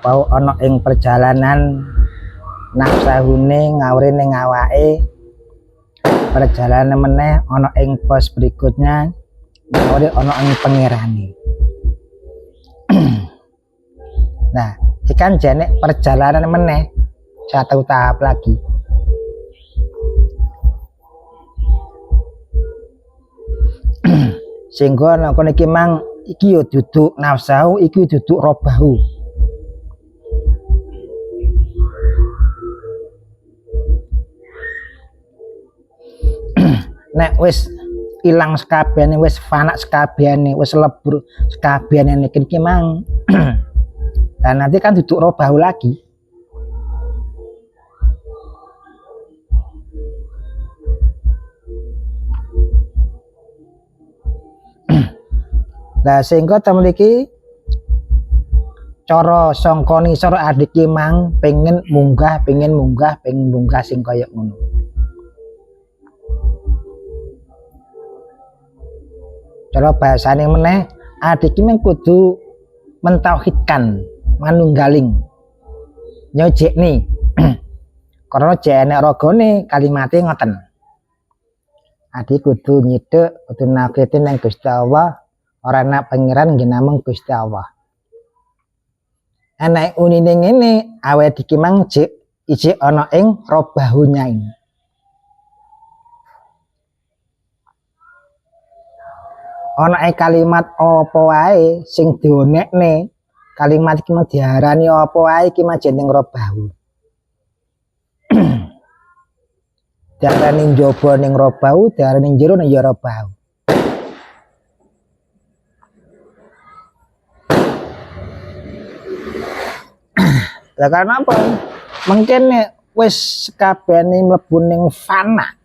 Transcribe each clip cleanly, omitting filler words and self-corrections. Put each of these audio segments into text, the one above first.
roh-bau ana ing perjalanan nafsahune ngawuri ning awake, perjalanan meneh ana ing pos berikutnya ngawuri ana ing pangerane. Nah, ikan jane perjalanan meneh satu tahap lagi. Sehingga nek kono iki mang iki yo duduk nafsu, iki duduk robahu. Nek wis ilang sekabehane, wis fana sekabehane, wis lebur sekabehane iki mang dan nanti kan duduk robahu lagi. Lah sehingga temen iki cara sangka nisor adik ki mang pengen munggah sing kaya ngono. Cara bahasane meneh adik ki mung kudu mentauhidkan, manunggaling. Nyojekne. Karena jek enek ragane kalimate ngoten. Adik kudu nyiduk, kudu naketin nang Gusti Allah. Ora ana pangeran nggih namung Gusti Allah. Ana unine ngene awake iki mang ijik ana ing robahunya ini. Ana ing kalimat apa wae sing dionekne, kalimat iki mung diarani apa wae iki mah jeneng robahu. Diarani njaba ning robahu, diarani jero ning ya robahu. Lah karena apa? Mungkin wis kabehane mlebu ning fana.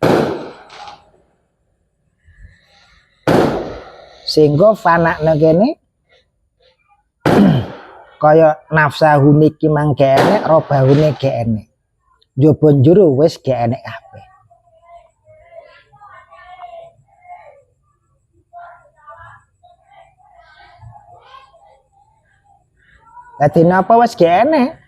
Sehingga fana nang kene kaya nafsahune iki mang gak enek, robahune gak enek. Njaba njero wis gak enek kabeh. Dadi napa wis gak enek?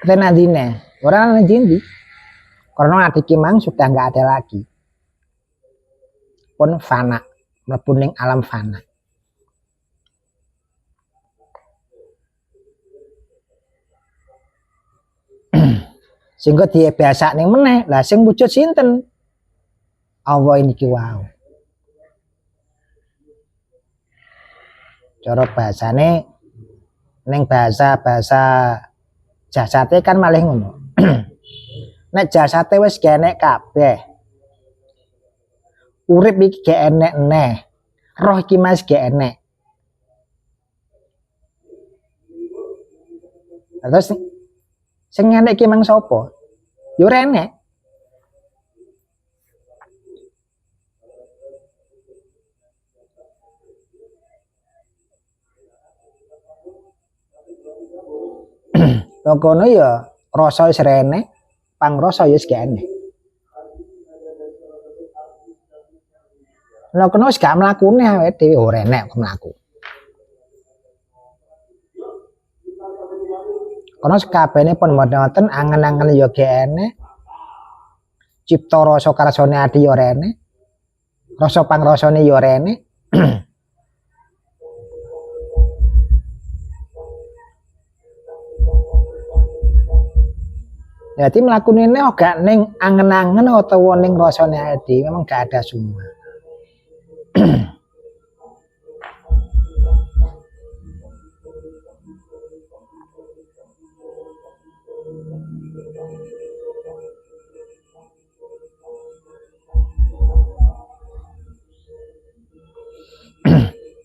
Renadine, orang nanti karena adik kimang sudah nggak ada lagi, pun fana, mlebu ning alam fana. Sehingga dia biasa ning meneh, lah sing wujud sinten? Allah niki wau. Cara bahasane ning bahasa jasate kan malih ngono. Nek jasate wis gak enek kabeh. Urip iki gak enek neh. Roh iki mas gak enek. Terus sing enek iki mang sapa? Yo ora enek. Kono ya rasa wis rene, pangrasa ya wis gak enek. Nek kono wis gak mlakune awake dhewe ora enek mlaku. Kono sakabehane pun wonten angen-angen ya gak enek. Cipta rasa karsane ati ya ora enek. Rasa pangrasane ya ora enek. Jadi melakukan ini gak ning angen-angen atau ning rasane adi, memang gak ada semua.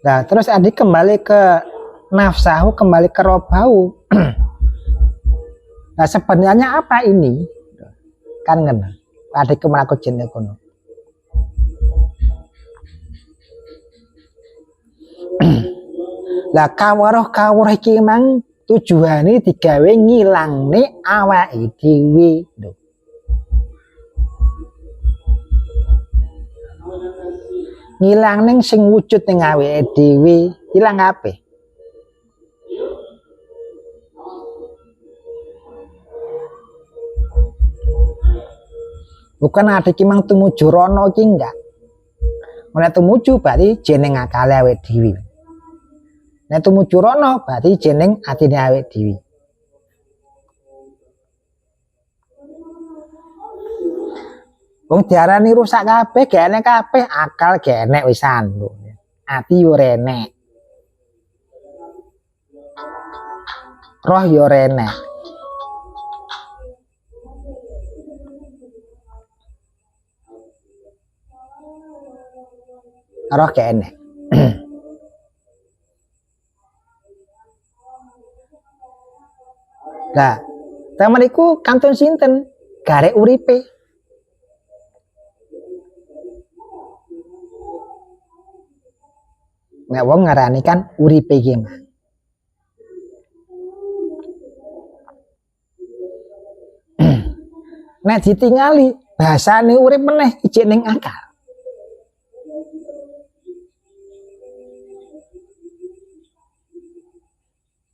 Nah, terus adik kembali ke nafsahu, kembali ke robahu. Nah sebenarnya apa ini? Kan ngene. Adik mlaku jenenge kono. Lah kawruh iki mang tujuane digawe ngilangne awake dhewe. Ngilang ning sing wujud ning awake dhewe, ilang kabeh. Bukan ati ki mang tumuju rono ki enggak. Nek tumuju berarti jeneng akale awake dhewe. Nek tumuju rono berarti jeneng atine awake dhewe. Wong diarani rusak kabeh, gak enek kabeh, akal gak enek wisan. Ati yo renek. Roh yo renek. Roh gak enek. Lah, temen iku kantun sinten? Garek uripe. Nek wong ngarani kan uripe iki mah. Nek ditingali bahasane urip meneh ijek ning akal.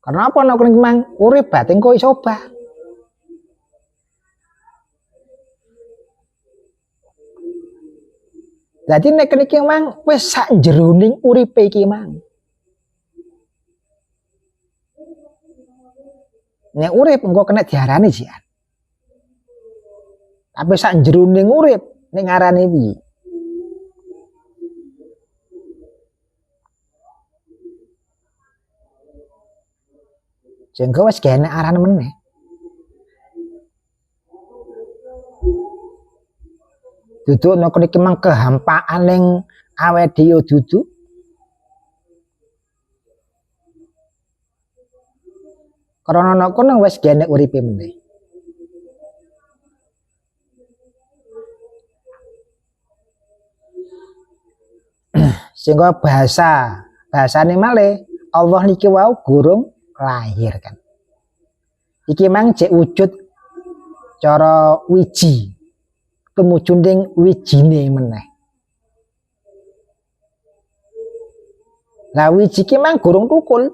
Karena apa nek mang urip batin kok iso obah. Dadi nek niki mang wis sak jeroning uripe iki mang. Nek urip engko kena diarani jian. Tapi sak jeroning urip nek ngarani piye? Jengko wis gene aran meneh. Duduk nek niki mang kehampaan ning awake dhewe duduk. Karena nek kono wis gene uripe meneh. Sehingga bahasane malih Allah niki wau gurung lahir kan. Iki mang cek wujud cara wiji. Tumujunding wijine meneh. Lah wiji ki mang gurung tukul.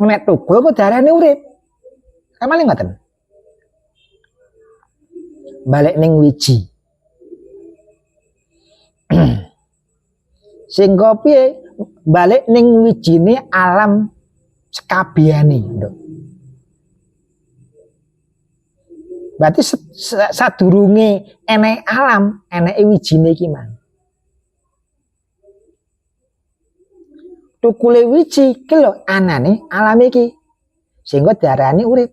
Nek tukul kok darane urip. Kamane ngoten. Balik ning wiji. Sehingga piye balik ning wijine alam sekabehane. Berarti sadurunge enek alam, eneke wijine iki mang. Tukule wiji ki lho anane alam iki. Sehingga diarani urip.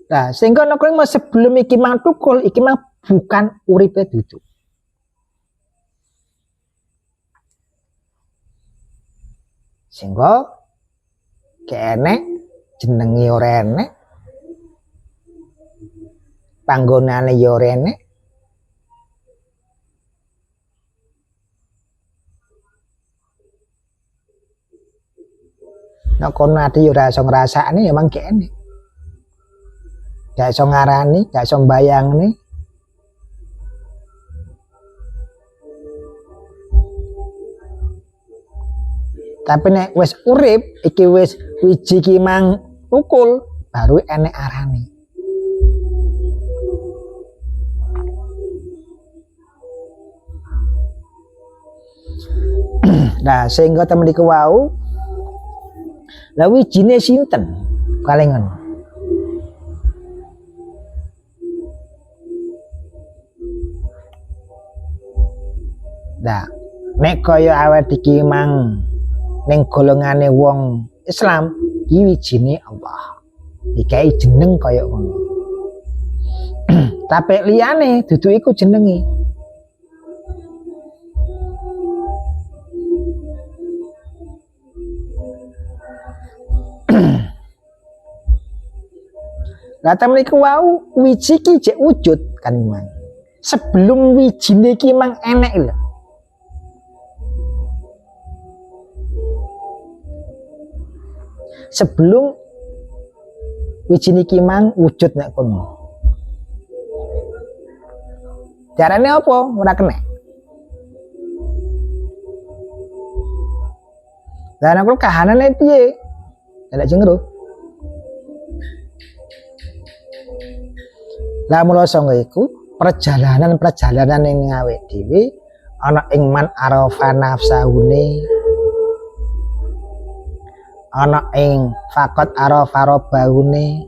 Nah, sehingga nek sebelum iki mang tukul, iki mang bukan uripe duduk. Sehingga kene jenenge ora enek, panggonane ya ora enek. Nek kono ati ya ora iso ngrasakne ya mang kene. Gak iso ngarani, gak iso mbayangne. Tapi nek wis urip, iki wis wiji ki mang tukul, baru enek arane. Nah, sehingga temen iku wau lah wijine sinten? Kalengan. Nah, nek kaya awake iki mang ning golongane wong Islam iki wijine Allah. Dikai jeneng kaya ngono. Tapi liyane dudu iku jenenge. Lah temen iku wau wiji ki jek wujud kan mang. Sebelum wijine ki mang enek lho. Sebelum wiji niki mang wujud nek kono. Carane apa? Ora kena. Lah nek kuwi kahanane piye? Nek jengro. Lah mula sanga iku perjalanan ing awake dhewe ana ing man arafa nafsahune. Ana ing fakot arafa robahune.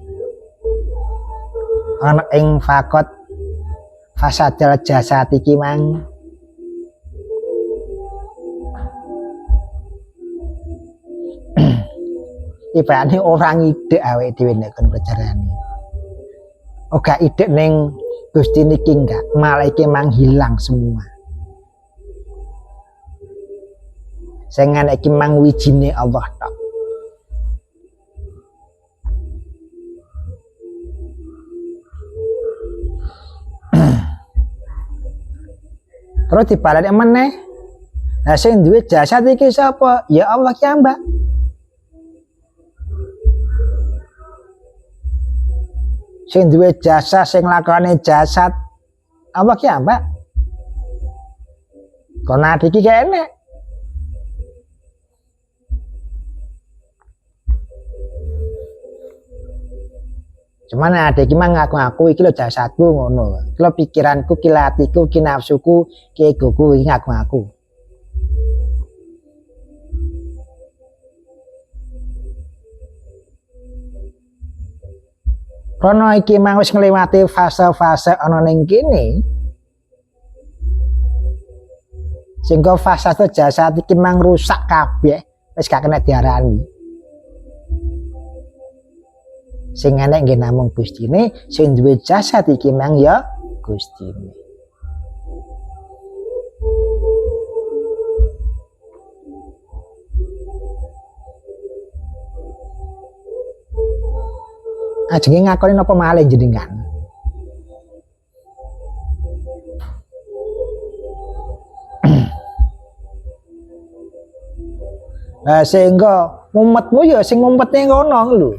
Ana ing fakot fasadil jasad iki mang. Ibaratnya orang ide awake dhewe nek kon perjalanan. Oga ide ning Gusti niki enggak, malah iki mang hilang semua. Sing ana iki mang wijine Allah tok. Terus dibalik meneh. Lah sing duwe jasad iki sapa? Ya Allah ki ambak. Sing duwe jasa sing lakone jasad apa ki ambak? Kono iki kene. Cuman ada iki mah ngaku-ngaku iki lho jasadku ngono. Iki lho pikiranku, ki atiku, ki nafsuku, ki egoku iki ngaku-ngaku. Kono iki mang wis ngliwati fase-fase ana ning kene. Sehingga fase jasad iki mang rusak kabeh, wis gak kena diarani. Sing enek nggih namung Gustine, sing duwe jasad iki mang ya Gustine. Ajenge ngakoni napa malih jenengan? Lah sehingga mumetmu ya sing ngumpetne ngono lho.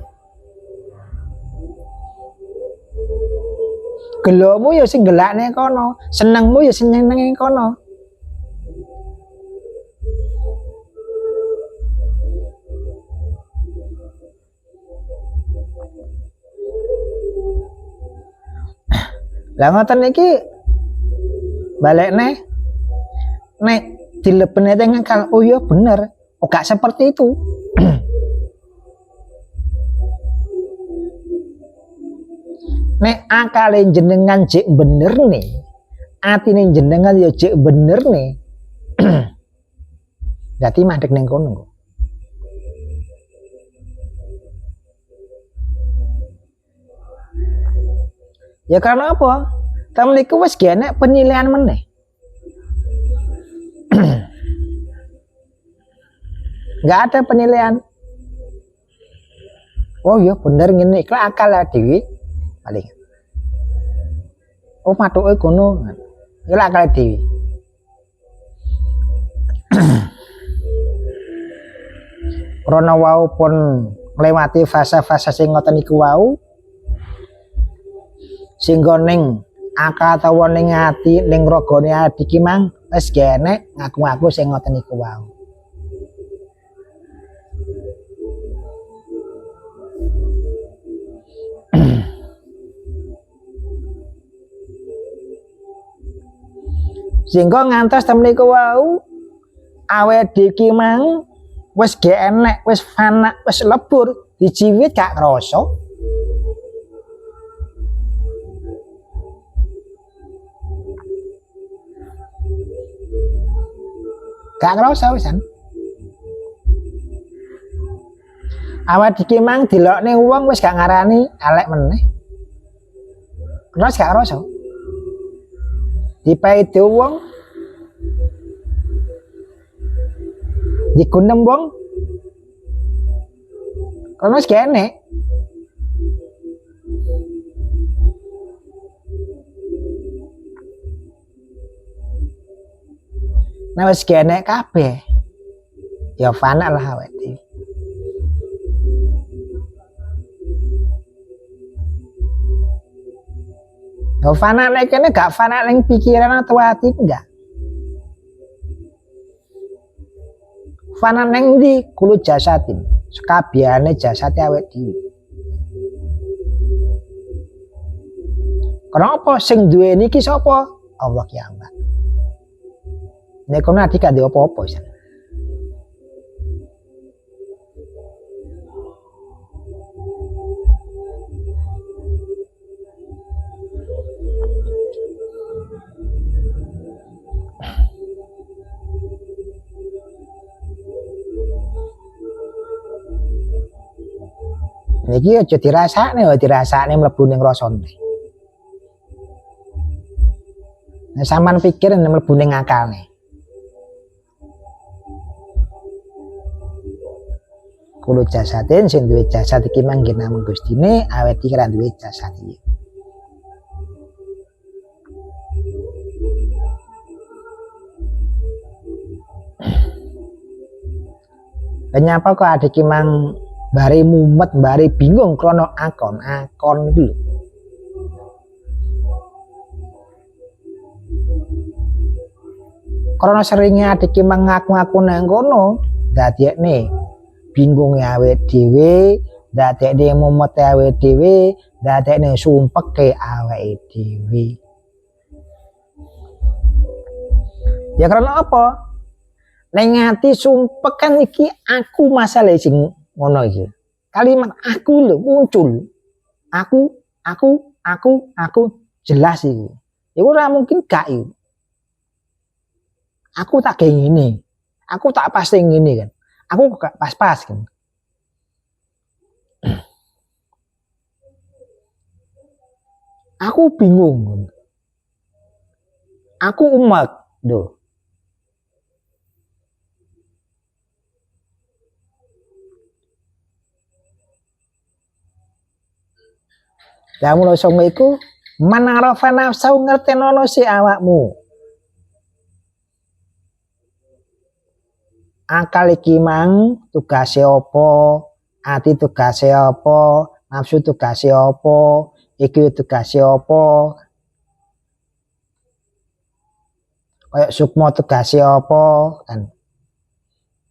Gelokmu ya sing gelakne kono, senengmu ya sing nyenenge kono. Lah ngoten iki balekne nek dilebene teng akal, oh ya bener, oh gak seperti itu. Nek akale jenengan jek bener nih, atine jenengan ya jek bener nih. Dadi mandek ning kono. Ya karena apa? Tamu niku wis genek penilaian meneh. Enggak ada penilaian. Oh iya bener ngene iki akal dhewe. Paling. Oh matuke kono. Iki akal dhewe. Krana wau pun nglewati fase-fase sing ngoten niku wau. Sehingga ning akal utawa ning ati ning ragane ati iki mang wis genek ngaku-ngaku sing ngoten niku wau. Sehingga ngantos temen niku wau awake iki mang wis genek, wis fana, wis lebur, dijiwit gak krasa. Gak ngerasa wisan. Awak iki mang dilokne wong wis gak ngarani elek meneh. Terus gak ngerasa. Dipaiti wong digunem wong kono wis kene. Nah wis kene kabeh. Ya fana lah awake dhewe. Ya fana nek kene gak fana ning pikiran atau hati enggak. Fana neng ndi kulo jasatin. Sekabiane jasate awake dhewe. Kenapa sing duweni iki sapa? Allah ki Allah. Nek kono ati gak ndek apa-apa wis. Niki aja dirasakne mlebu ning rasane. Nek sampean pikir nek mlebu ning akalne. Kulo jasatin sing duwe jasad iki manggen namung Gustine, awet iki ra duwe jasad iki. Kenapa kok adik iki mang bare mumet, bare bingung krana akon iki lho. Karena seringnya adik iki mang ngaku-ngaku nang kono, dadekne bingung awake dhewe, dadekne mumete awake dhewe, dadekne sumpeke awake dhewe. Ya karena apa? Neng ati sumpek kan iki aku masalah sing ngono iki. Kalimat aku lho muncul. Aku jelas iki. Iku ora mungkin gak iki. Aku tak kayak gini. Aku tak pasti ngene kan. Aku gak pas-pas kan. Aku bingung. Aku umat, doh. Ya mulai songo iku manarafa nafsu ngertenono si awakmu. Akal iki mang tugase apa, ati tugase apa, nafsu tugase apa, iki tugase apa. Kayak sukma tugase apa kan.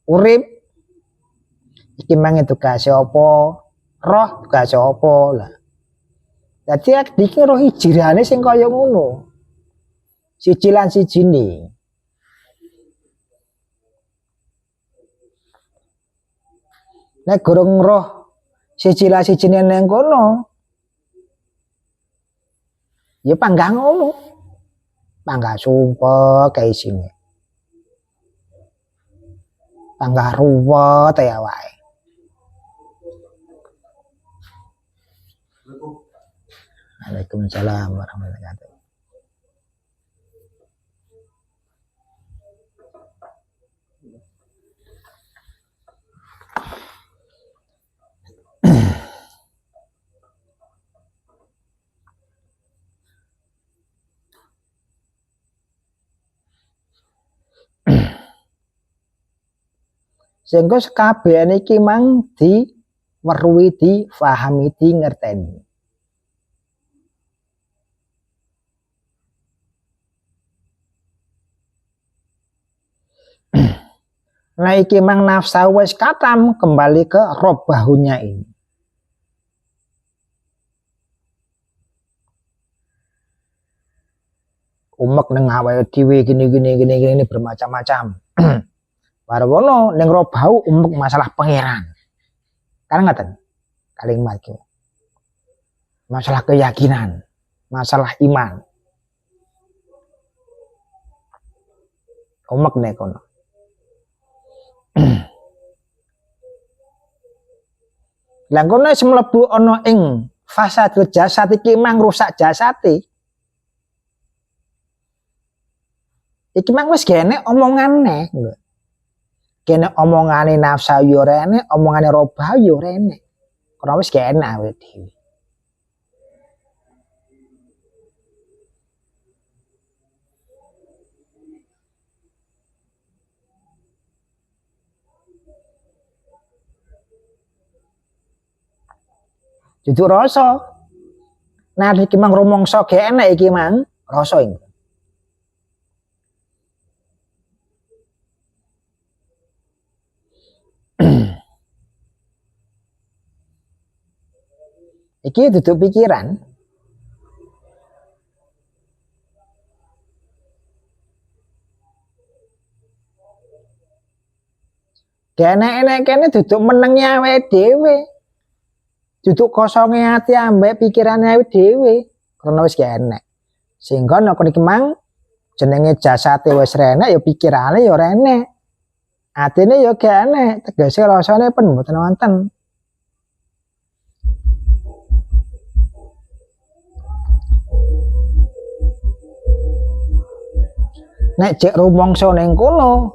Urip iki mang tugase apa, roh tugase apa lah. Dadi iki roh hijrane sing kaya ngono. Siji lan sijine. Nek gorong roh siji lan sijine nang kono. Ya panggah ngono. Panggah sumpah kae sini. Panggah ruwet ya wae. Waalaikumsalam warahmatullahi wabarakatuh. Sehingga sekabehane iki mang diweruhi, difahami, di ngerteni. Nah iki mang nafsa wis katam kembali ke robahunya ini. Umek neng awake dhewe gini bermacam-macam. Barono neng robahu umek masalah pangeran. Kan ngaten kalimat iki. Masalah keyakinan, masalah iman. Umek nek kono. Lah kono wis mlebu ana ing fasadul jasad iki mang rusak jasate. Iki mang wis gene omongane lho. Kene omongane nafsa yo rene, omongane robah yo rene. Karena wis gak enak awake dhewe. Jujur rasa. Nah iki mang rumangsa gak enak iki mang rasa iki. Iki duduk pikiran. Enek-enek kene duduk menengnya awake dhewe. Duduk kosonge ati ambek pikirane awake dhewe. Karena wis enek. Sehingga nek iki mang jenenge jasate wis renek ya pikirane ya renek. Atine ya gak enek, tegese rasane pen mboten wonten. Nek cek rumangsa ning kono,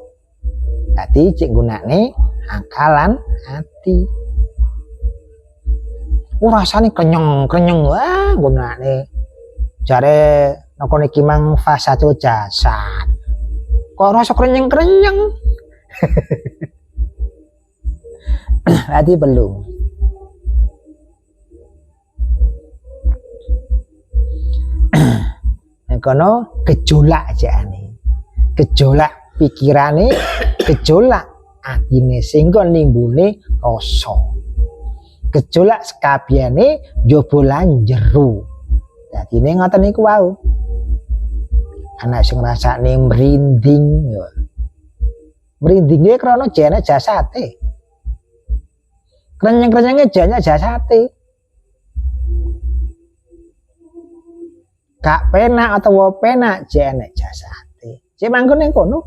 dadi cek gunane akalan ati. Rasane krenyeng-krenyeng wah gunane. Jare nek iki mang fasatul jasad. Kok rasa krenyeng-krenyeng? Berarti belum. Kono gejolak jane. Gejolak pikirane, gejolak atine sehingga nimbune rasa. Gejolak sekabehane njobolan jero. Dadine ngoten niku wau. Ana sing ngrasakne merinding ya. Merindinge krana jene jasate. Krenyeng-krenyenge jane jasate. Gak penak atau penak jene jasate. Cek manggon ning kono.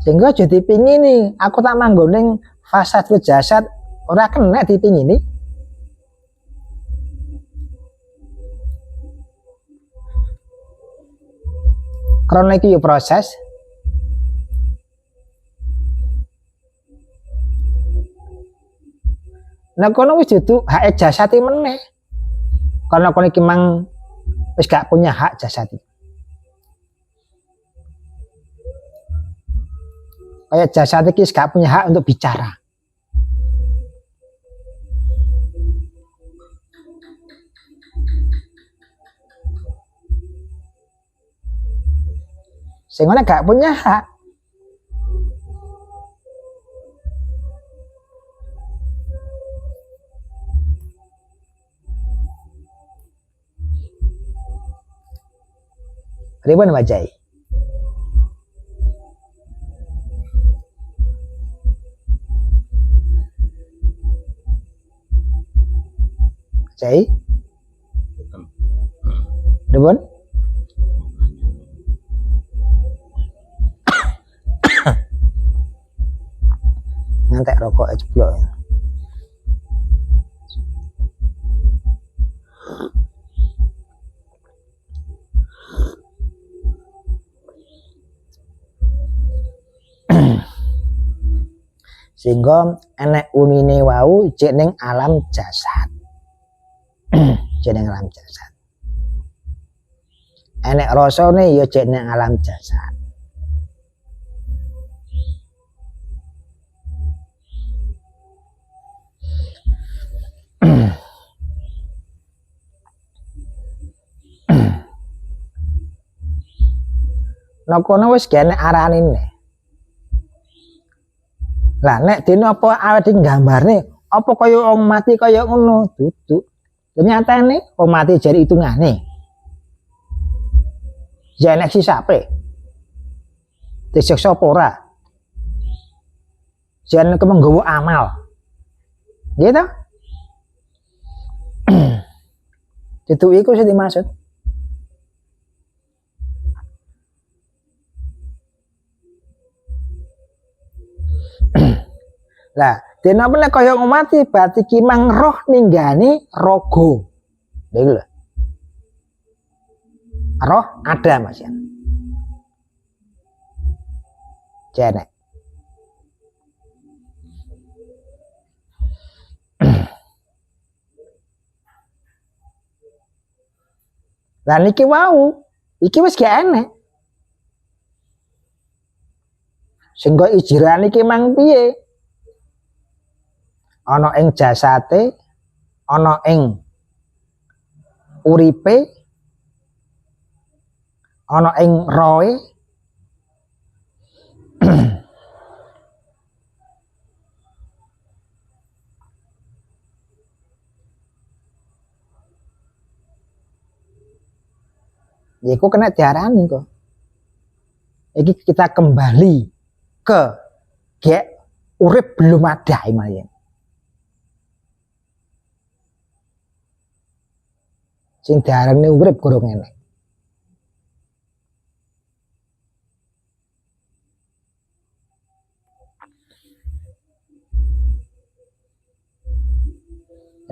Sehingga jadi pingini, aku tak manggon ning fasadul jasad ora kena dipingini. Karena iki yo proses. Nah kono wis dudu hak jasati meneh. Karena kono iki mang wis gak punya hak jasati. Kayak jasad iki gak punya hak untuk bicara. Sehingga gak punya hak. Ribuan wajai. Jai. Ribuan. Ngantek rokok jeblok ya. Sehingga enek unine wau cek ning alam jasad. Cek ning alam jasad. Enek rasane ya cek ning alam jasad. Nah kono wis kene aranine. Lah nek dene apa awake nggambarne apa kaya wong mati kaya ngono, duduk. Ternyatane wong mati jare hitungane. Ya nek sisape. Disiksa apa ora? Jan kemenggawa amal. Gitu? Itu iku sing dimaksud. Lah, dene apa nek kaya mati berarti ki mang roh ninggani raga. Lha lho. Roh ada Mas ya. Jene. Lah niki wau, iki wis gak enek. Sehingga ijiran iki mang piye? ana ing jasate, ana ing uripe, ana ing roe. Iku kena diarani kok. Iki kita kembali ke gek urip belum ada imayen. Sing diarani urip gorong enek.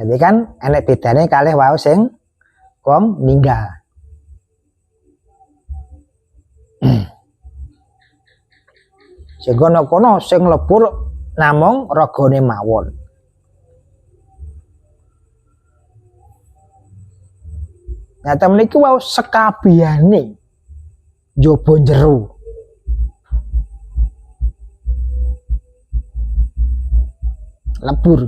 Jadi kan enek bedane kalih wau sing wong ninggal. Sing kono sing lebur namung ragane mawon. Nyata mriki wau sekabehane njaba jero. Lebur.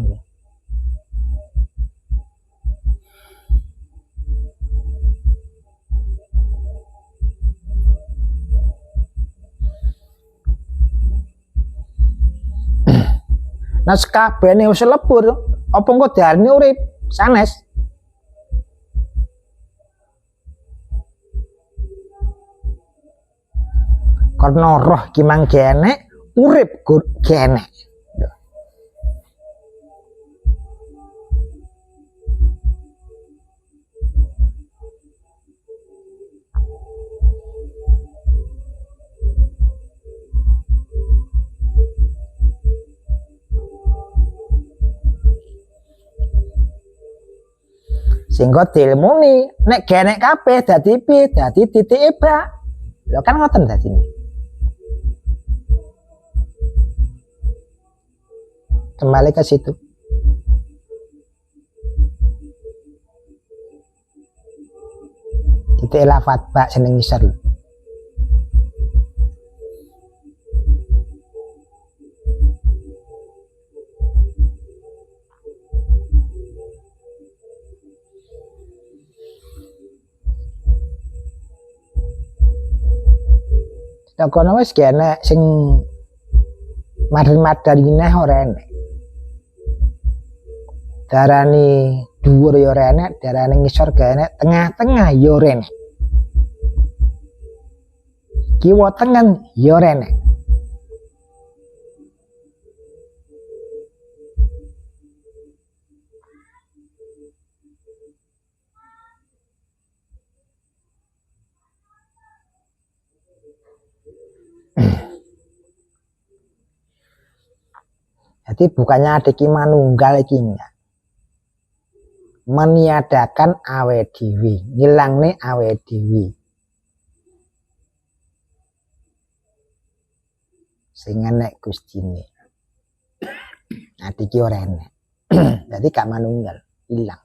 Nah sekabehane wis lebur, apa engko diarani urip? Sanes. Karena roh ki mangke enek, urip ki enek. Sehingga dilmuni nek genek kabeh dadi piye? Dadi titike bak. Lho kan ngoten dadine. Kembali ke situ. Titik lafat bak seneng ngisor. Kono wis kene sing madar-madarineh ora enek. Darani dhuwur ya ora enek, darani ngisor ga enek, tengah-tengah ya ora enek. Kiwa tengen ya ora enek. Jadi bukannya ada ki manunggal iki enggak. Meniadakan awe dhewe, ngilangne awe dhewe. Sing enek Gustine. Ati ki ora enek. Jadi gak manunggal, ilang.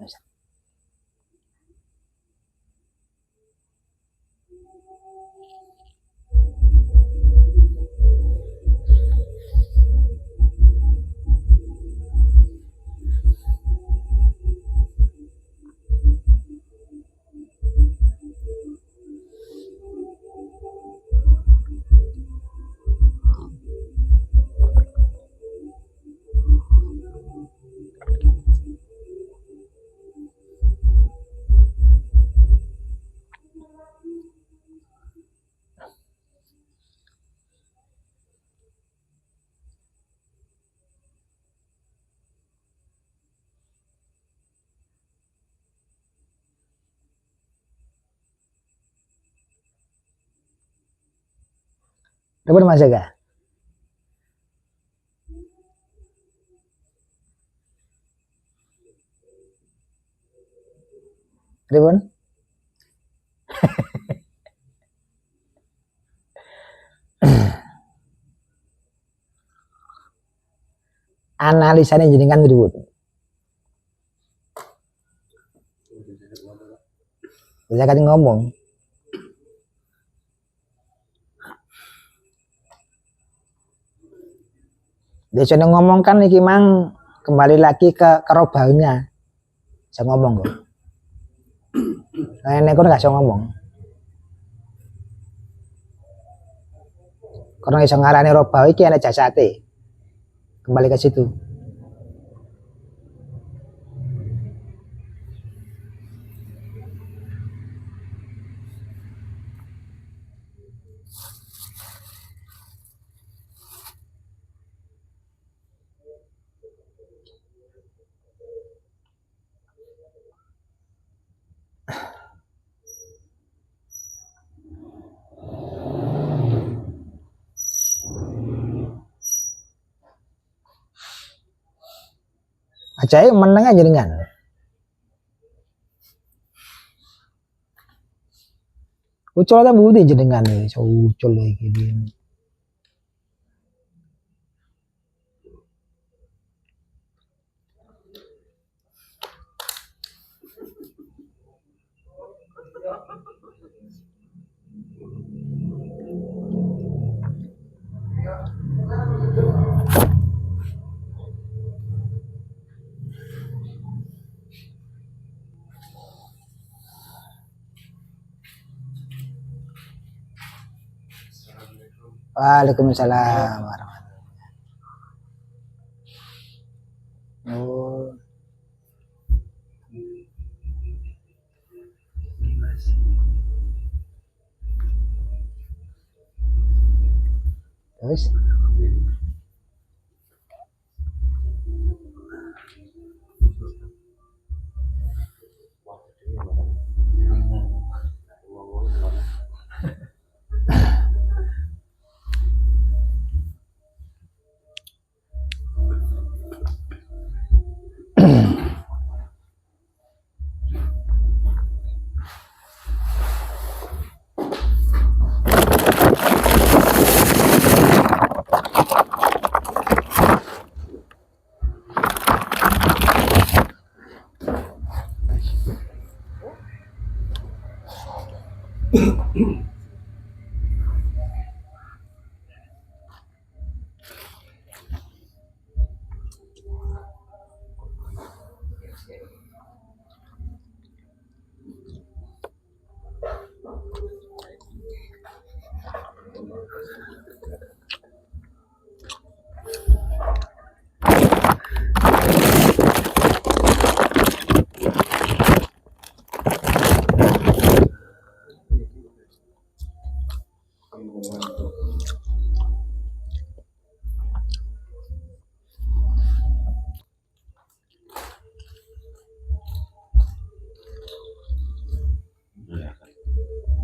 Ribun Mas Jaga. Ribun. Analisanya jenengan ribut. Bisa kati ngomong. Biasanya ngomong kan iki mang kembali lagi ke kerobaunya. Saya ngomong kok. Nenek kok nggak bisa ngomong. Karena iso ngarani robau iki ana jasate. Kembali ke situ. Ajae meneng aja dengan. Ucul ta budi jenengan iki, ucul iki. Waalaikumsalam warahmatullahi. Oh. Terus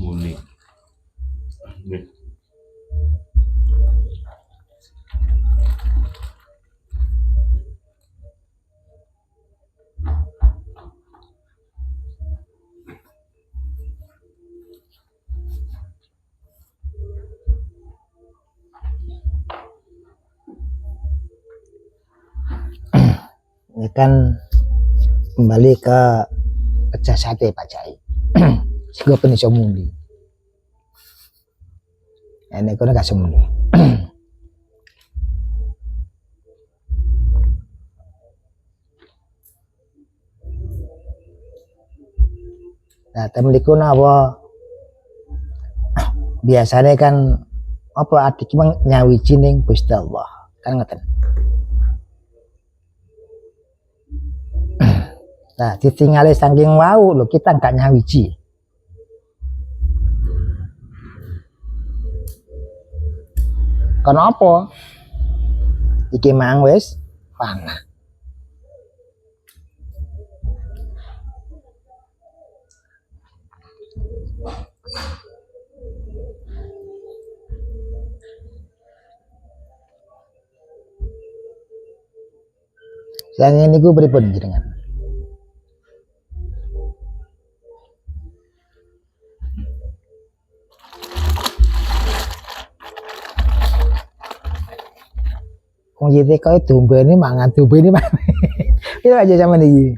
muni. ini kan kembali ke jasate Pak Cai. Sing ben iso muni. Enek kono gak semuni. Nah, temliku napa biasanya kan apa adik mang nyawiji ning Gusti Allah. Kan ngoten. Nah, ditinggali saking wau lho kita enggak nyawiji. Kenapa? Iki mang wis fana. Yang ini gue pripun jenengan? Wong YTK itu ini mangan domba ini mana? Itu aja sama nih.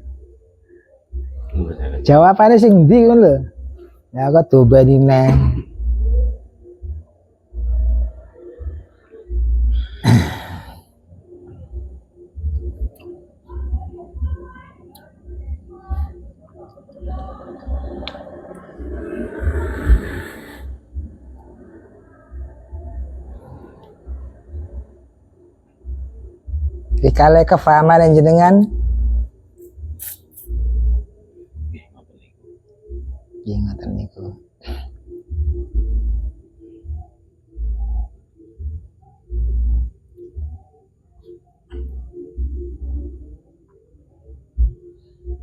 Jawabannya sing ndi ngono lho. Ya kok domba ini neh. Dikale kefahaman jenengan Nggih, ngoten niku. nggih ngoten niku.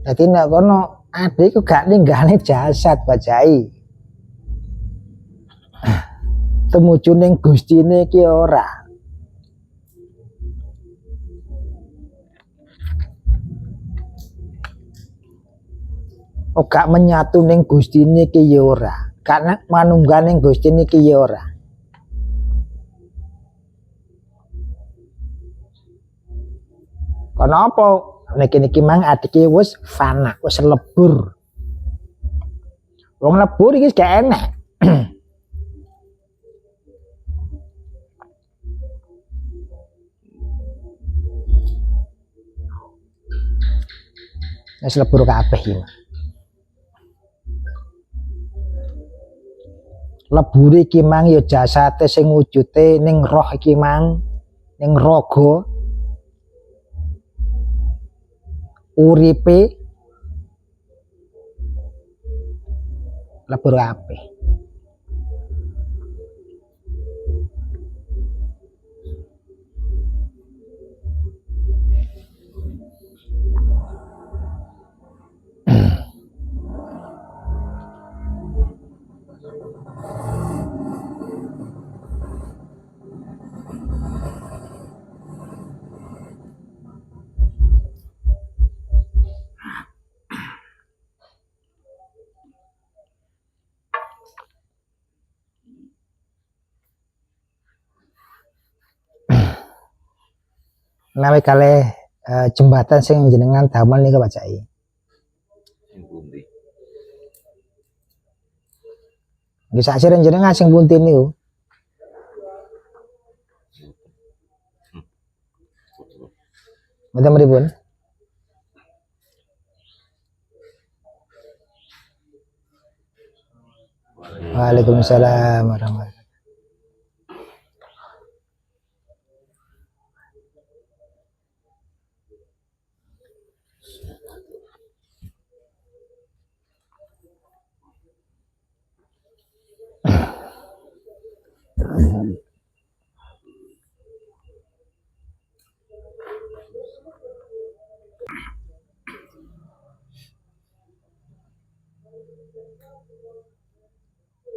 Jadi nek kono ade iku gak ninggale jasad bajai. Tumuju ning Gustine ki ora. Oh gak menyatu ning Gustine ki ya ora. Karena manunggal ning Gustine ki ya ora. Kono apa? Niki mang adike wis fana, wis lebur. Wong lebur iki gak enak. Wis lebur kabeh iki. Lebur iki mang ya jasate sing wujude ning roh iki mang, ning raga. Uripe lebur kabeh. Nawi kalih jembatan sing jenengan damel niku Pak Cai. Sing pundi? Nggih saksire jenengan sing pundi niku. Mboten pripun? Waalaikumsalam warahmatullahi.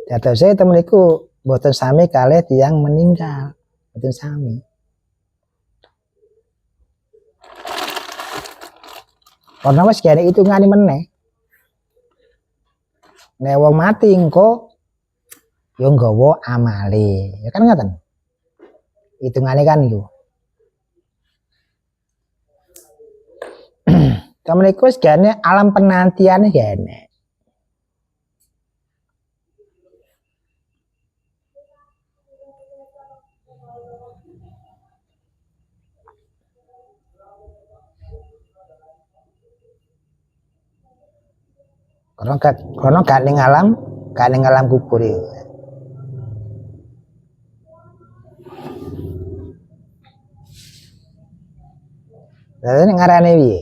Dadose temen niku mboten sami kalih tiyang meninggal. Mboten sami. Karena wis kene hitungane meneh. Nek wong mati engko ya nggawa amale. Ya kan ngoten. Hitungane kan iku. Temen niku wis kene alam penantiane kene. Karena gak ning alam kubur itu. Lalu ngarane piye?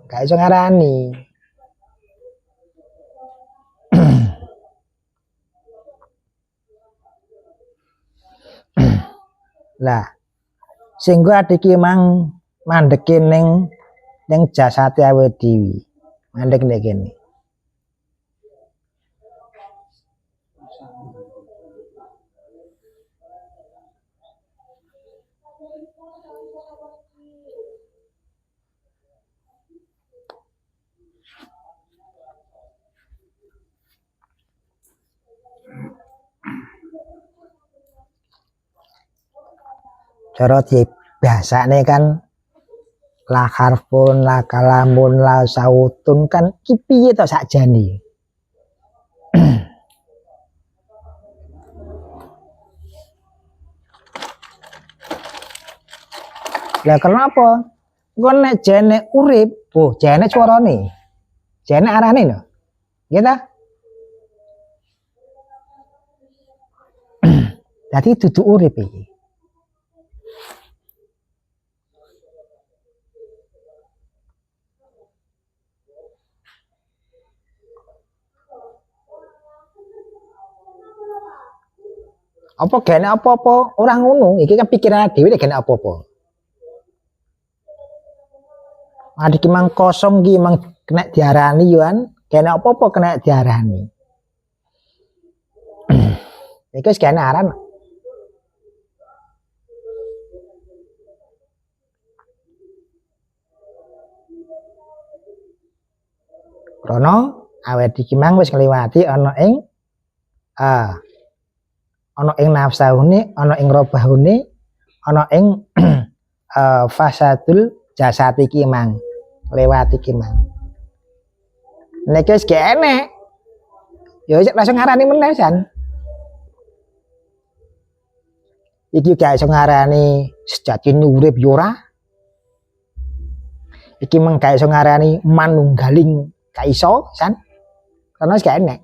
Gak iso ngarani. Lah, sing gua adiki mang mandeke ning jasate awake dhewe. Mandek nek kene. Cara biasane kan la harfun la kalamun la sautun kan ki piye to sakjane. Lah kenapa? Engko nek jene urip, oh jene suarane. Jene arane lho. Nggih ta? Dadi dudu urip iki. Apa gene apa-apa ora ngono, iki kan pikiran dhewe nek gene apa-apa. Adik mang kosong ki mang kena diarani yo kan, gene apa-apa kena diarani. Iku wis gene aran. Krana awet iki mang wis ngliwati ana ing nafsahune, ana ing robahune, ana ing fasadul jasad iki mang, lewat iki mang. Nek wis kene ya langsung ngarani meneh jan. Iki gak iso ngarani sejati urip yo ora. Iki meng gak iso ngarani manunggaling gak iso jan. Karena wis gak enek.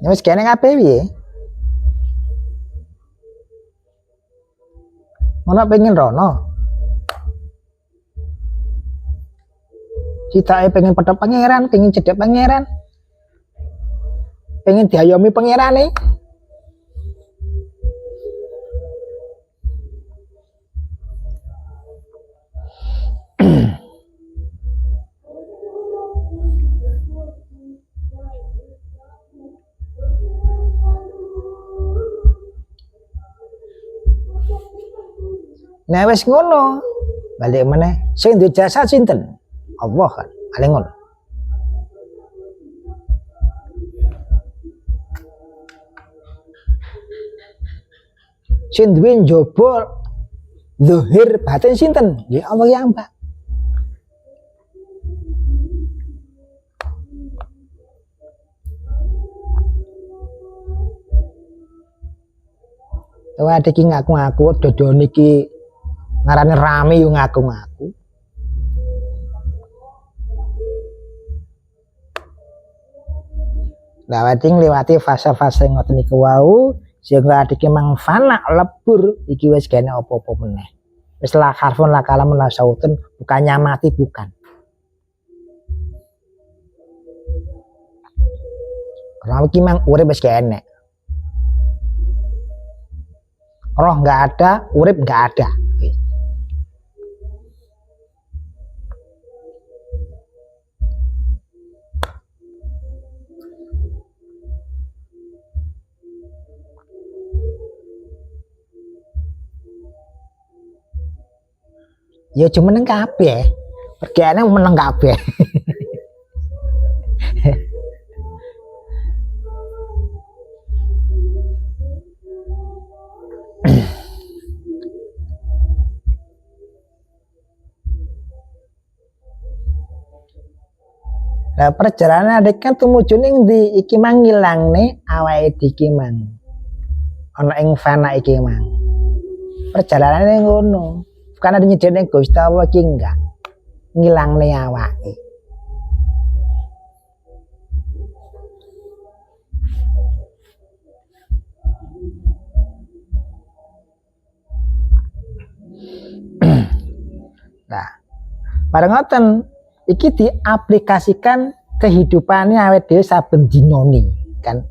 Ya wis kene kabeh piye? Ono pengen rono. Citake pengen pedhot pangeran, pengen cedhek pangeran. Pengen diayomi pangerane. Nah wis ngono, balik meneh sing duwe jasa sinten? Allah kan, paling ngono. Sing duwe njaba zahir batin sinten? Ya Allah ya Mbak. Awake iki ngaku-ngaku dodo niki ngarane rame yo ngaku-ngaku. Lah awake ngliwati fase-fase ngoten niku wau sehingga adike mang fana lebur iki wis kene apa-apa meneh. Wis la harfun la kalamun la sautun bukannya mati bukan. Karena iki mang urip wis kene. Roh nggak ada, urip nggak ada. Ya cuma meneng kabeh. Pergiane meneng kabeh. Lah perjalanan adik kan tumuju ning ndi iki mang ngilangne awake iki mang. Ana ing fana iki mang. Perjalanane ngono. Bukan ada nyedene Gusti Allah iki enggak. Ngilangne awake. Nah, bareng ngoten iki diaplikasikan kehidupannya awake dhewe saben dinane kan.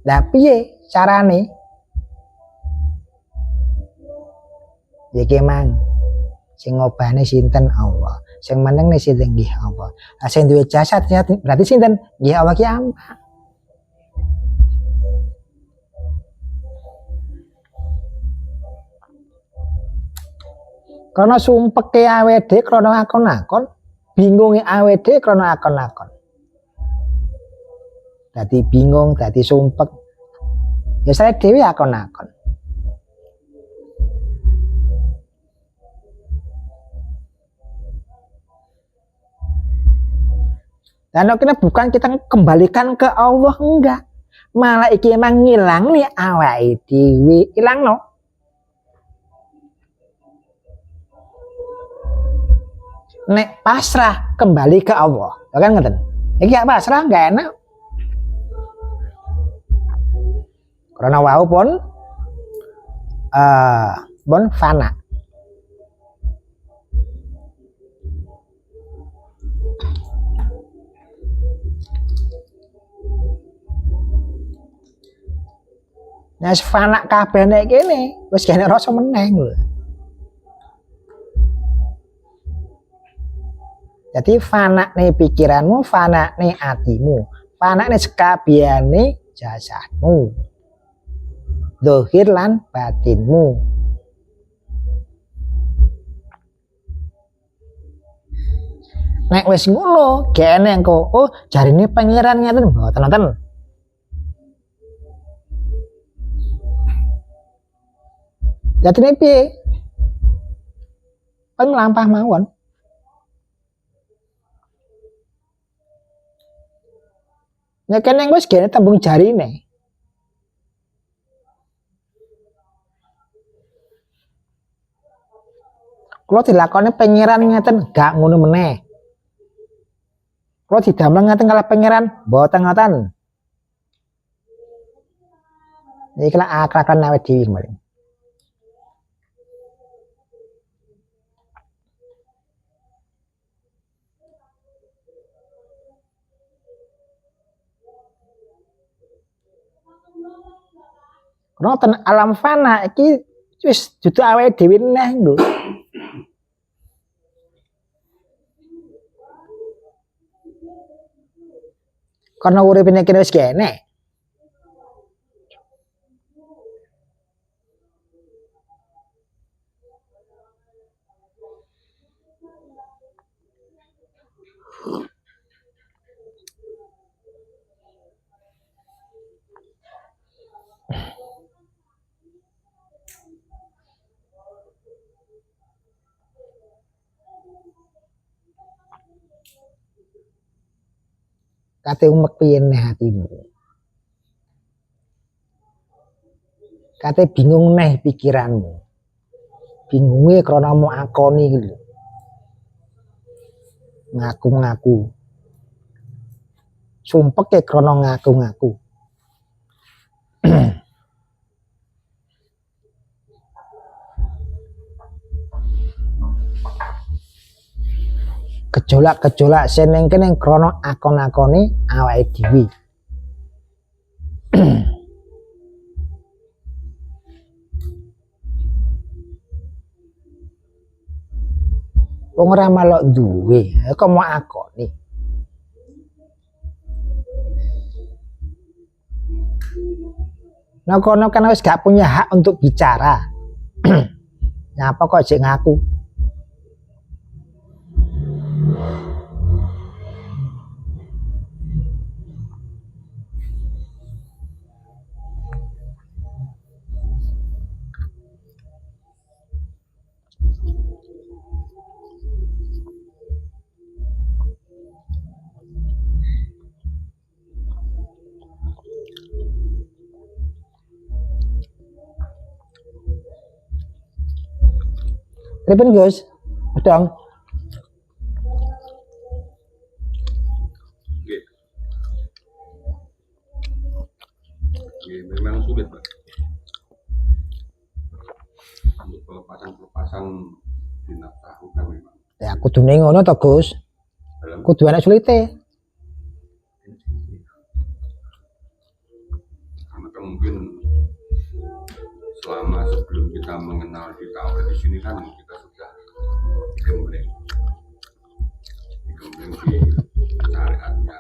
Lah piye carane? Iki mang sing ngobahne sinten Allah, sing menengne sinten nggih Allah. Lah sing duwe jasad berarti sinten? Nggih Allah ki Allah. Karena sumpeke awake dhewe krana akon-akon, bingunge awake dhewe krana akon-akon. Dadi bingung, dadi sumpek. Ya saya dhewe akon-akon. Dan kita bukan kita kembalikan ke Allah, enggak. Malah iki emang ngilang nih awake dhewe, ilangno. Nek pasrah kembali ke Allah, ya kan ngeten. Iki gak pasrah gak enak. Karena wau pun bon fana. Nah, fana kabeh nek kene wis kene rasa meneh lho. Jadi fana nih pikiranmu, fana nih hatimu, fana nih sekabiane jasadmu, dohir lan batinmu. Nek wis ngono, kene engko, oh jarine pangeran ngeten mboten. Jatine piye? Kan lampah mawon. Ya kene wis kene tembung jarine. Kalau dilakoni pangeran ngeten gak ngono meneh. Kalau didamel ngeten kala pangeran mboten ngoten. Iki lah akrakan awake dhewe kemarin. Karena ten alam fana iki wis dudu awake dhewe neh lho. Karena uripine kene wis kene. Kate umek piye neh hatimu. Kate bingung neh pikiranmu. Bingunge krana mau akoni iki lho. Ngaku-ngaku. Sumpeke krana ngaku-ngaku. Gejolak-gejolak seneng kene krana akon-akone awake dhewe. Wong ora malok duwe, kok mau akoni. Nah kono kan wis gak punya hak untuk bicara. Nyapa kok jek ngaku? Pripun Gus? Bedong. Memang sulit, Pak. Untuk pelepasan jinak tahu kan memang. Ya kudune ngono to Gus. Kudu ana sulite. Karena kan mungkin selama sebelum kita mengenal kita di sini kan kita sudah digembleng di syariatnya,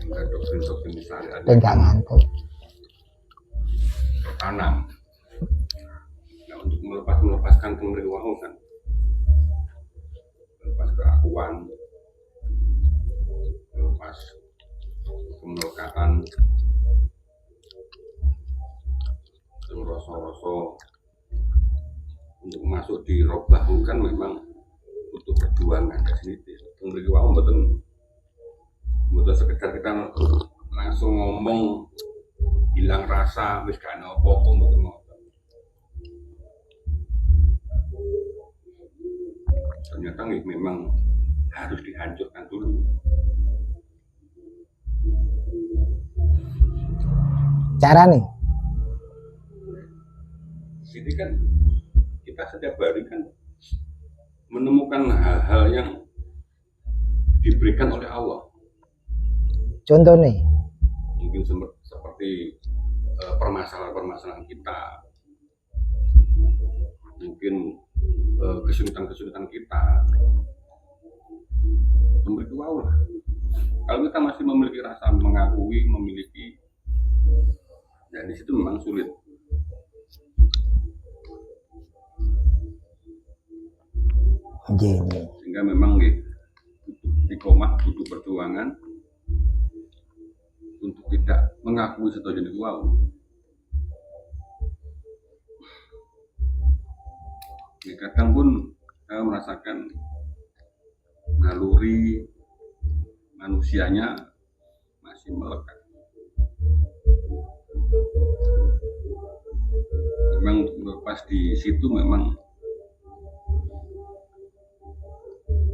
hingga doktrin-doktrin di syariatnya Enggak ngantuk. tertanam. Nah, untuk melepaskan kemeriwauan kan, melepas keakuan, melepas kemelekaan, rasa-rasa untuk masuk di roh bahu kan memang butuh perjuangan definitif. Memberi wau betul sekedar kita langsung ngomong hilang rasa wis gak ana apa-apa mboten ngoten. Ternyata memang harus dihancurkan dulu. Cara nih. Jadi kan kita setiap hari kan menemukan hal-hal yang diberikan oleh Allah. Contoh nih, Mungkin seperti permasalahan-permasalahan kita, mungkin kesulitan-kesulitan kita, memberi wow lah. Kalau kita masih memiliki rasa mengakui, memiliki, dan di situ memang sulit. Sehingga memang butuh iqomah, butuh perjuangan untuk tidak mengakui setuju itu wow. Kadang pun saya merasakan naluri manusianya masih melekat. Memang pas di situ memang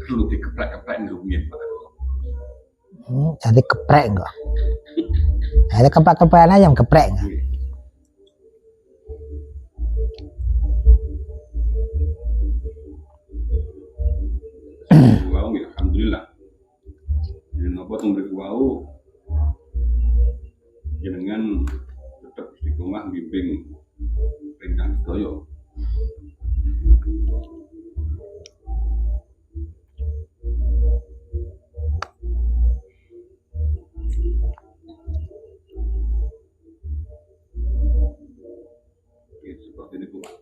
perlu dikeplek-keplek ngomongin Pak. Jadi keprek enggak? Ada keplek-keplekan ayam keprek enggak? Wow, ya alhamdulillah. Dan apa tumbrik wow jenengan tetap istiqomah bimbing rencana sedaya. Seperti itu Pak.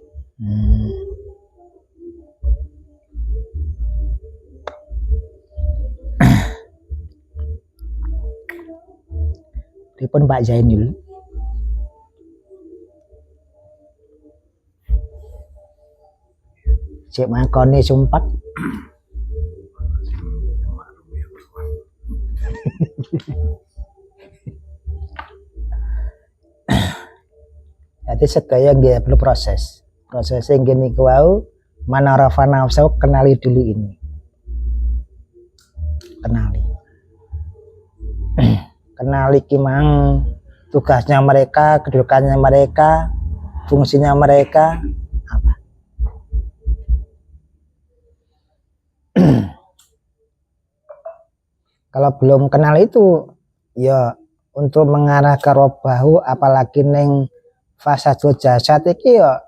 Pripun Pak Zainul? Cek makone sumpah. Jadi sedaya nggih perlu proses. Prosesnya gini wau manarafa nafsu kenali dulu ini. Kenali. Kenali kimang tugasnya mereka, kedudukannya mereka, fungsinya mereka apa. Kalau belum kenal itu ya untuk mengarah ke robahu apalagi neng fasadul jasad iki ya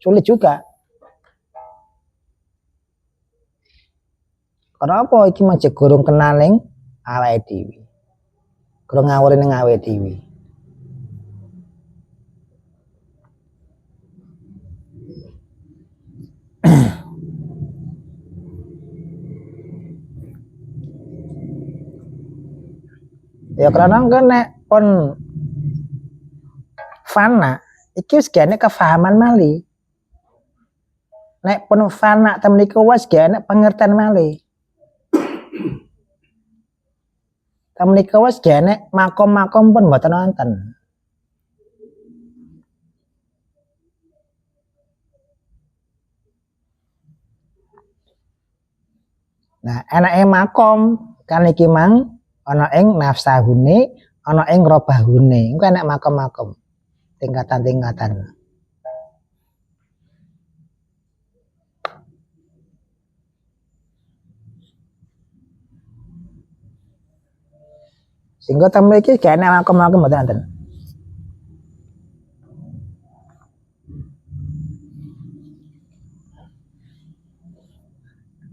sulit juga. Karena apa iki mah gurung kenal ning awake dhewe. Gurung ngawur ning awake dhewe. Ya karena kan nek pon fana iki wis gene kefahaman mali. Nek pun fana temen iku wis gene pengertian mali. Temen iku wis gene makom-makom pun mboten wonten. Nah, enake makom kan iki mang ana ing nafsahune, ana ing robahune. Engko enak makom-makom. Tingkatan-tingkatan. Sehingga temen iki gak enak makom-makom mboten wonten.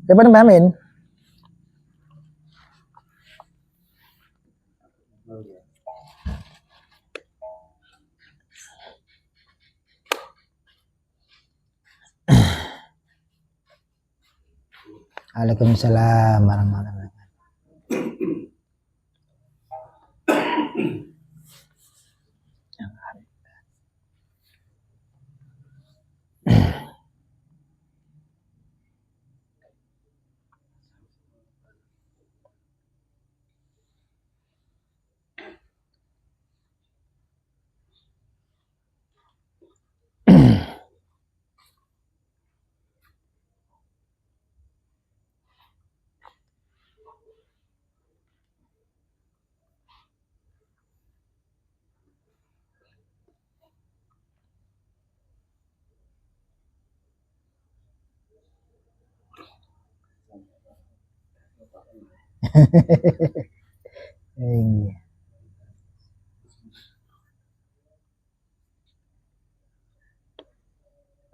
Pripun Mbak Min? Waalaikumsalam warahmatullahi wabarakatuh. Iya.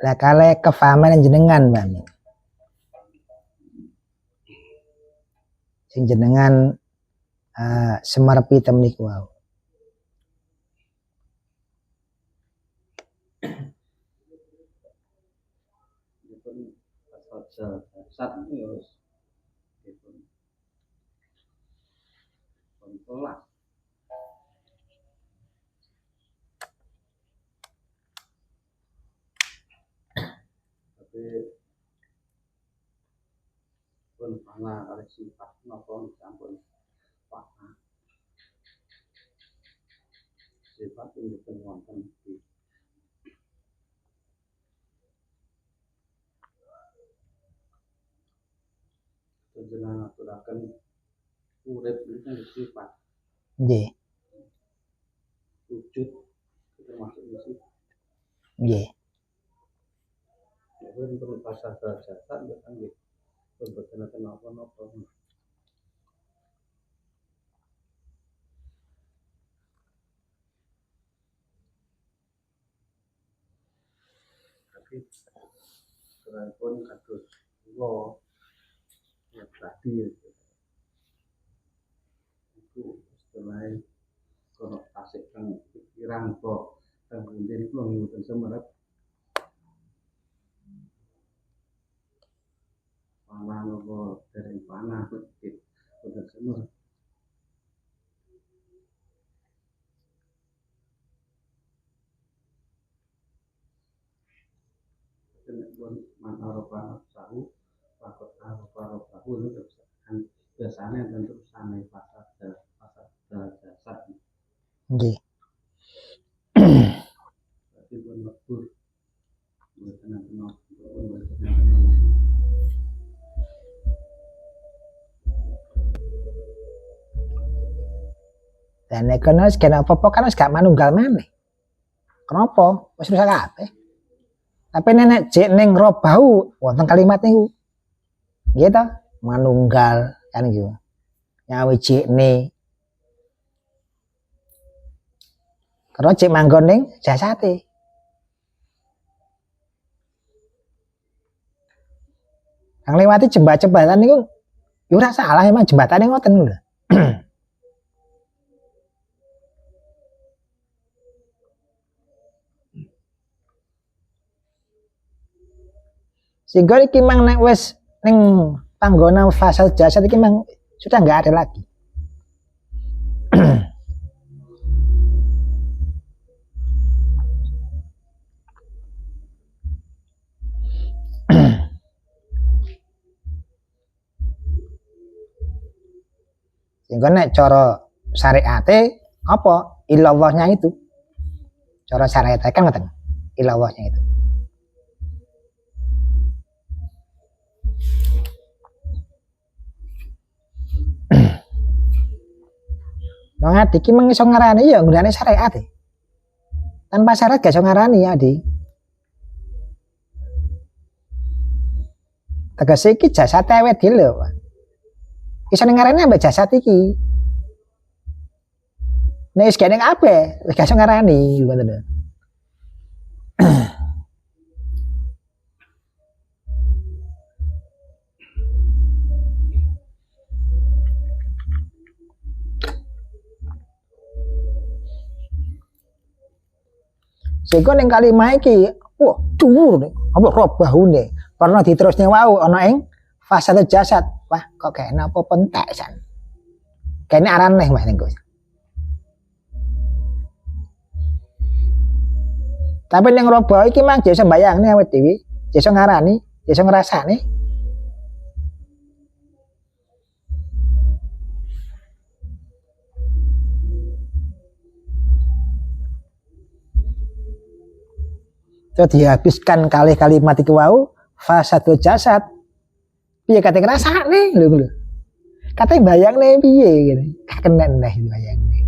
Lah kale kefahaman jenengan Mbak Mi. Sing jenengan semerpi tem niku wau. Dipun saja dasar ya wis dipun tolak. Tapi pun pernah kali sifat napa sampun paham. Sifat pun wonten iki. Jenengan aturaken urip iki sifat. Nggih. Wujud termasuk sifat. Nggih. Yen perlu pasar jasad ya kan nggih. Boten napa-napa. Tapi pun kados kula ya tadi itu setelah kono tasik kang pikiran kok kang njen kula mboten semerep panah nopo dereng panah kecil mboten semerep. Man Arafah sahu pakot Arafah sahu itu kan biasanya tentu sanai pasar jasad. Nggih. Tapi pun lebur buatan kenal Dan nek kono wis kena apa-apa kan wis gak manunggal maneh. Kenapa? Wis rusak kabeh. Tapi nenek jek ning robau wonten kalimat niku. Nggih ta? Manunggal kan gitu. Nyawi jekne. Karena jek manggon ning jasate. Yang lewati jembatan niku yo ora salah emang jembatane ngoten lho. Sehingga iki mang nek wis ning panggonan fasal jasad iki mang sudah enggak ada lagi. Sehingga nek cara syariate apa? Ilallahnya itu. Cara syariate kan ngoten. Ilallahnya itu. Wong adi iki mung iso ngarani ya nggunane syariat. Tanpa syarat gak iso ngarani ya, Adi. Tegese iki jasad awet iki lho. Iso ngarani ambek jasad iki. Nek wis gene kabeh, wis gak iso ngarani ngoten lho. Sehingga ning kalimah iki, wah dhuwur nih, apa robahune. Pernah diterusnya wau ana ing fasal jasad. Wah, kok kene apa pentek san. Kene araneh Mas niku. Tapi ning robah iki mang iso mbayangne awake dhewe, iso ngarani, iso ngrasani. Terus dihabiskan kali kalimat iki wau fasadul jasad. Piye kate ngrasane lho. Kate bayangne piye ngene. Gak kena neh bayangne.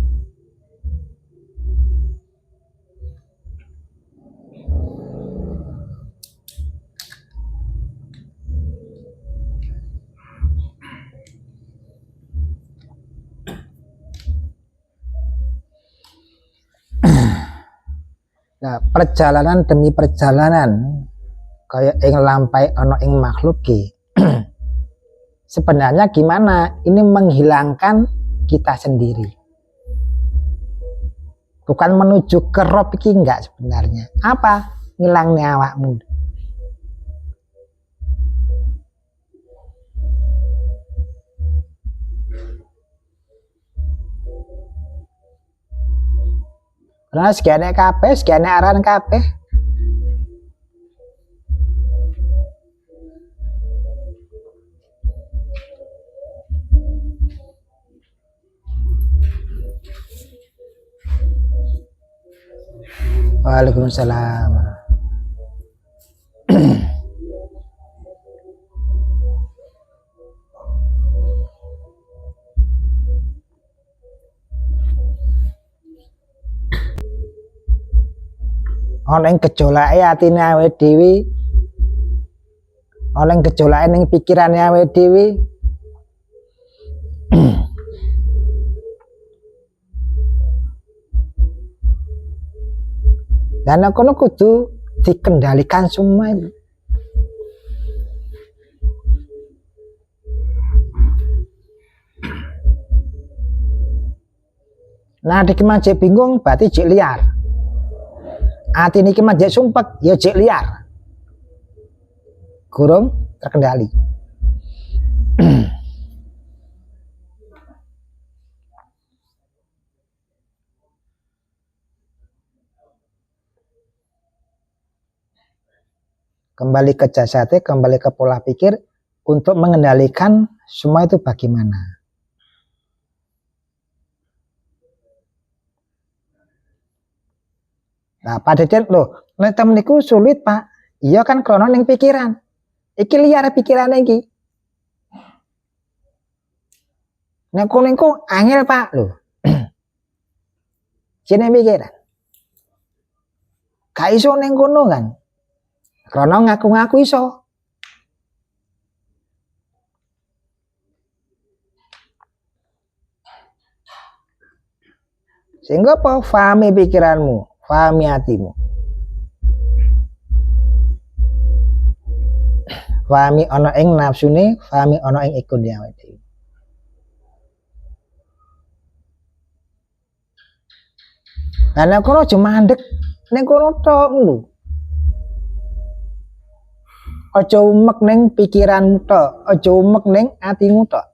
Nah, perjalanan demi perjalanan kaya ing lampai ana ing makhluk ki. Sebenarnya gimana? Ini menghilangkan kita sendiri. Bukan menuju ke rob iki enggak sebenarnya. Apa? Ngilangnya awakmu. Karena segane kabeh, segane aran kabeh. Waalaikumsalam. Ana ing gejolake atine awake dhewe, ana ing gejolake ning pikirane awake dhewe. Dan kono kudu dikendalikan semua itu. Nah, dik majek bingung berarti jek liar. Ati niki majek sumpek ya jek liar. Kurang terkendali. Kembali ke jasadnya, kembali ke pola pikir untuk mengendalikan semua itu bagaimana. Nah, pada jen loh, nek temen niku sulit, Pak. Iya kan krono ning pikiran. Iki liar pikiran iki. Nek kono angel, Pak, lho. Jene pikiran. Gak iso ning kono kan. Krono ngaku-ngaku iso. Sehingga apa? Fahami pikiranmu, fahami hatimu. Fahami ana ing nafsune, fahami ana ing ikune awake dhewe. Lah nek kono aja mandek, ning kono tok lho. Aja umek ning pikiranmu tok, aja umek ning atimu tok.